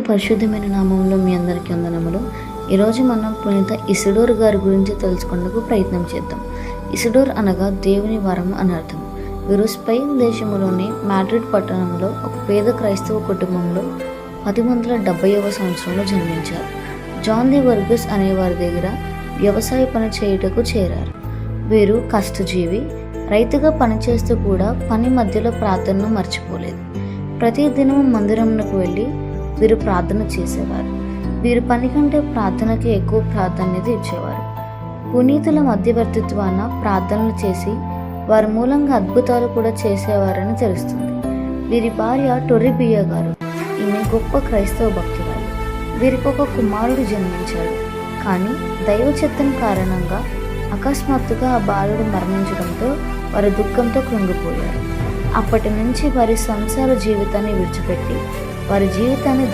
పరిశుద్ధమైన నామంలో మీ అందరికీ వందనములు. ఈరోజు మనం పునీత ఇసిడోర్ గారి గురించి తెలుసుకునేందుకు ప్రయత్నం చేద్దాం. ఇసిడోర్ అనగా దేవుని వరం అని అర్థం. వీరు స్పెయిన్ దేశంలోని మాడ్రిడ్ పట్టణంలో ఒక పేద క్రైస్తవ కుటుంబంలో 1070వ సంవత్సరంలో జన్మించారు. జాన్ ది వర్గస్ అనేవారి దగ్గర వ్యవసాయ పని చేయుటకు చేరారు. వీరు కష్టజీవి. రైతుగా పనిచేస్తూ కూడా పని మధ్యలో ప్రార్థనను మర్చిపోలేదు. ప్రతి దినము మందిరమునకు వెళ్ళి వీరు ప్రార్థన చేసేవారు. వీరు పని కంటే ప్రార్థనకి ఎక్కువ ప్రాధాన్యత ఇచ్చేవారు. పునీతుల మధ్యవర్తిత్వాన ప్రార్థనలు చేసి వారి మూలంగా అద్భుతాలు కూడా చేసేవారని తెలుస్తుంది. వీరి భార్య టొర్రిబియా గారు. ఈమె గొప్ప క్రైస్తవ భక్తురాలు. వీరికి ఒక కుమారుడు జన్మించాడు. కానీ దైవ చిత్తం కారణంగా అకస్మాత్తుగా ఆ బాలుడు మరణించడంతో వారు దుఃఖంతో కృంగిపోయారు. అప్పటి నుంచి వారి సంసార జీవితాన్ని విడిచిపెట్టి వారి జీవితాన్ని